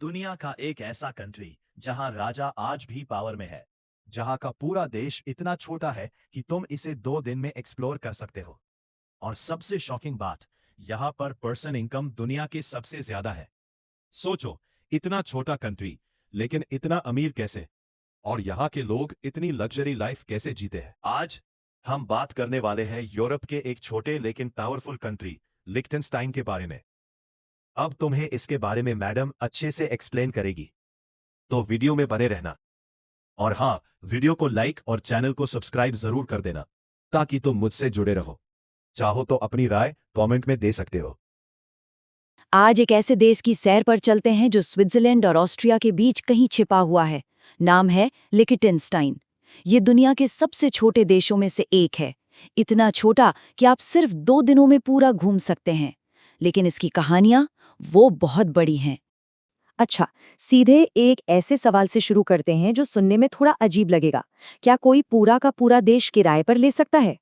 दुनिया का एक ऐसा कंट्री जहां राजा आज भी पावर में है, जहां का पूरा देश इतना छोटा है कि तुम इसे 2 दिन में एक्सप्लोर कर सकते हो। और सबसे शॉकिंग बात, यहां पर पर्सन इनकम दुनिया के सबसे ज्यादा है। सोचो, इतना छोटा कंट्री लेकिन इतना अमीर कैसे? और यहाँ के लोग इतनी लग्जरी लाइफ कैसे जीते हैं? आज हम बात करने वाले हैं यूरोप के एक छोटे लेकिन पावरफुल कंट्री लिechtenstein के बारे में। अब तुम्हें इसके बारे में मैडम अच्छे से एक्सप्लेन करेगी, तो वीडियो में बने रहना। और हाँ, वीडियो को लाइक और चैनल को सब्सक्राइब जरूर कर देना, ताकि तुम मुझसे जुड़े रहो। चाहो तो अपनी राय कमेंट में दे सकते हो। आज एक ऐसे देश की सैर पर चलते हैं जो स्विट्जरलैंड और ऑस्ट्रिया के बीच कहीं छिपा हुआ है। नाम है लिechtenstein। ये दुनिया के सबसे छोटे देशों में से एक है। इतना छोटा कि आप सिर्फ 2 दिनों में पूरा घूम सकते हैं। लेकिन इसकी कहानियां वो बहुत बड़ी हैं। अच्छा, सीधे एक ऐसे सवाल से शुरू करते हैं जो सुनने में थोड़ा अजीब लगेगा। क्या कोई पूरा का पूरा देश किराए पर ले सकता है?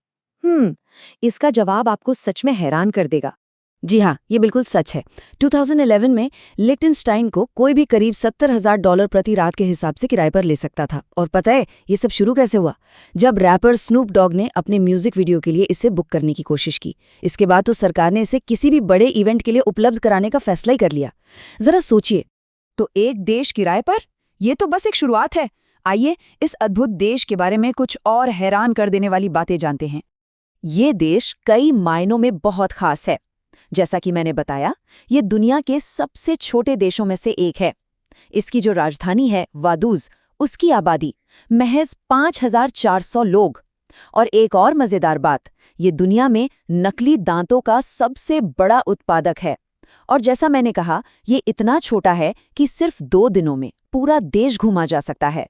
इसका जवाब आपको सच में हैरान कर देगा। जी हाँ, ये बिल्कुल सच है। 2011 में लिechtenstein को कोई भी करीब $70,000 प्रति रात के हिसाब से किराए पर ले सकता था। और पता है ये सब शुरू कैसे हुआ? जब रैपर स्नूप डॉग ने अपने म्यूजिक वीडियो के लिए इसे बुक करने की कोशिश की। इसके बाद तो सरकार ने इसे किसी भी बड़े इवेंट के लिए उपलब्ध कराने का फैसला ही कर लिया। जरा सोचिए, तो एक देश किराए पर? ये तो बस एक शुरुआत है। आइए इस अद्भुत देश के बारे में कुछ और हैरान कर देने वाली बातें जानते हैं। ये देश कई मायनों में बहुत खास है। जैसा कि मैंने बताया, ये दुनिया के सबसे छोटे देशों में से एक है। इसकी जो राजधानी है वादूज, उसकी आबादी महज 5,400 लोग। और एक और मजेदार बात, ये दुनिया में नकली दांतों का सबसे बड़ा उत्पादक है। और जैसा मैंने कहा, ये इतना छोटा है कि सिर्फ 2 दिनों में पूरा देश घूमा जा सकता है।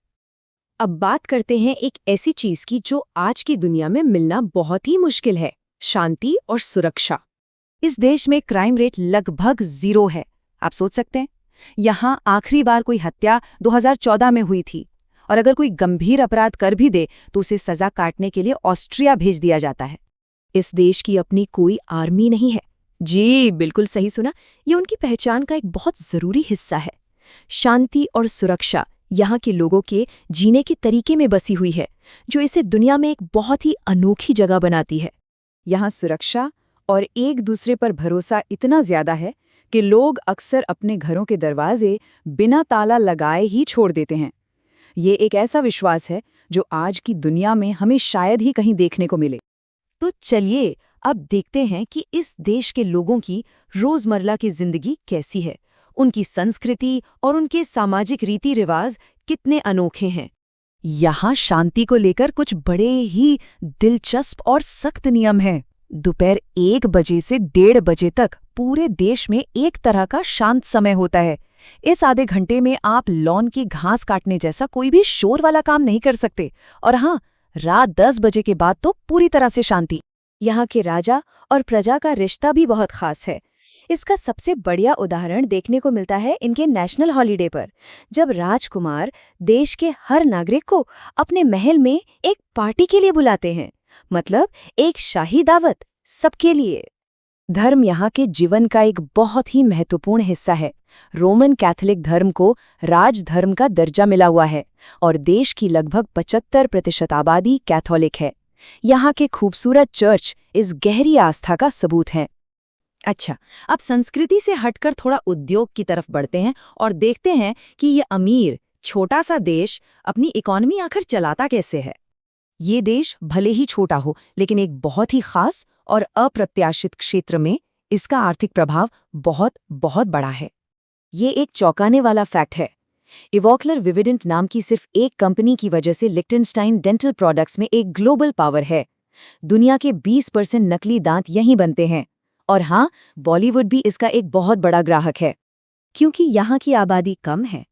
अब बात करते हैं एक ऐसी चीज की जो आज की दुनिया में मिलना बहुत ही मुश्किल है, शांति और सुरक्षा। इस देश में क्राइम रेट लगभग 0 है। आप सोच सकते हैं, यहाँ आखिरी बार कोई हत्या 2014 में हुई थी। और अगर कोई गंभीर अपराध कर भी दे तो उसे सजा काटने के लिए ऑस्ट्रिया भेज दिया जाता है। इस देश की अपनी कोई आर्मी नहीं है। जी बिल्कुल सही सुना, ये उनकी पहचान का एक बहुत जरूरी हिस्सा है। शांति और सुरक्षा यहाँ के लोगों के जीने के तरीके में बसी हुई है, जो इसे दुनिया में एक बहुत ही अनोखी जगह बनाती है। यहाँ सुरक्षा और एक दूसरे पर भरोसा इतना ज्यादा है कि लोग अक्सर अपने घरों के दरवाजे बिना ताला लगाए ही छोड़ देते हैं। ये एक ऐसा विश्वास है जो आज की दुनिया में हमें शायद ही कहीं देखने को मिले। तो चलिए अब देखते हैं कि इस देश के लोगों की रोजमर्रा की जिंदगी कैसी है। उनकी संस्कृति और उनके सामाजिक रीति रिवाज कितने अनोखे हैं। यहाँ शांति को लेकर कुछ बड़े ही दिलचस्प और सख्त नियम हैं। दोपहर 1 बजे से 1:30 बजे तक पूरे देश में एक तरह का शांत समय होता है। इस आधे घंटे में आप लॉन की घास काटने जैसा कोई भी शोर वाला काम नहीं कर सकते। और हाँ, रात 10 बजे के बाद तो पूरी तरह से शांति। यहाँ के राजा और प्रजा का रिश्ता भी बहुत खास है। इसका सबसे बढ़िया उदाहरण देखने को मिलता है इनके नेशनल हॉलिडे पर, जब राजकुमार देश के हर नागरिक को अपने महल में एक पार्टी के लिए बुलाते हैं। मतलब एक शाही दावत सबके लिए। धर्म यहाँ के जीवन का एक बहुत ही महत्वपूर्ण हिस्सा है। रोमन कैथोलिक धर्म को राजधर्म का दर्जा मिला हुआ है और देश की लगभग 75% आबादी कैथोलिक है। यहाँ के खूबसूरत चर्च इस गहरी आस्था का सबूत हैं। अच्छा, अब संस्कृति से हटकर थोड़ा उद्योग की तरफ बढ़ते हैं और देखते हैं कि ये अमीर छोटा सा देश अपनी इकोनॉमी आखिर चलाता कैसे है। ये देश भले ही छोटा हो, लेकिन एक बहुत ही खास और अप्रत्याशित क्षेत्र में इसका आर्थिक प्रभाव बहुत बहुत बड़ा है। ये एक चौंकाने वाला फैक्ट है। इवोक्लर विविडेंट नाम की सिर्फ एक कंपनी की वजह से लिechtenstein डेंटल प्रोडक्ट्स में एक ग्लोबल पावर है। दुनिया के 20% नकली दांत यहीं बनते हैं। और हाँ, बॉलीवुड भी इसका एक बहुत बड़ा ग्राहक है। क्योंकि यहाँ की आबादी कम है,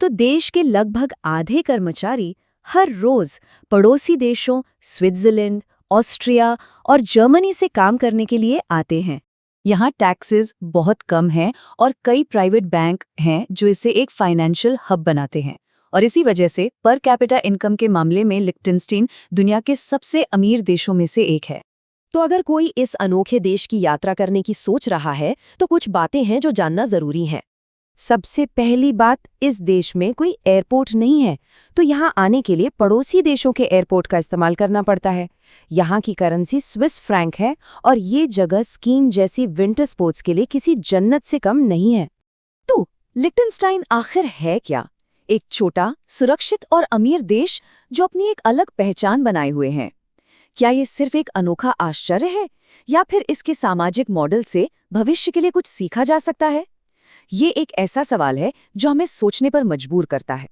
तो देश के लगभग आधे कर्मचारी हर रोज पड़ोसी देशों स्विट्जरलैंड, ऑस्ट्रिया और जर्मनी से काम करने के लिए आते हैं। यहाँ टैक्सेस बहुत कम हैं और कई प्राइवेट बैंक हैं जो इसे एक फाइनेंशियल हब बनाते हैं। और इसी वजह से पर कैपिटा इनकम के मामले में लिechtenstein दुनिया के सबसे अमीर देशों में से एक है। तो अगर कोई इस अनोखे देश की यात्रा करने की सोच रहा है, तो कुछ बातें हैं जो जानना जरूरी है। सबसे पहली बात, इस देश में कोई एयरपोर्ट नहीं है, तो यहाँ आने के लिए पड़ोसी देशों के एयरपोर्ट का इस्तेमाल करना पड़ता है। यहाँ की करेंसी स्विस फ्रैंक है और ये जगह स्कीइंग जैसी विंटर स्पोर्ट्स के लिए किसी जन्नत से कम नहीं है। तो लिक्टेनस्टाइन आखिर है क्या? एक छोटा, सुरक्षित और अमीर देश जो अपनी एक अलग पहचान बनाए हुए हैं। क्या ये सिर्फ एक अनोखा आश्चर्य है, या फिर इसके सामाजिक मॉडल से भविष्य के लिए कुछ सीखा जा सकता है? ये एक ऐसा सवाल है जो हमें सोचने पर मजबूर करता है।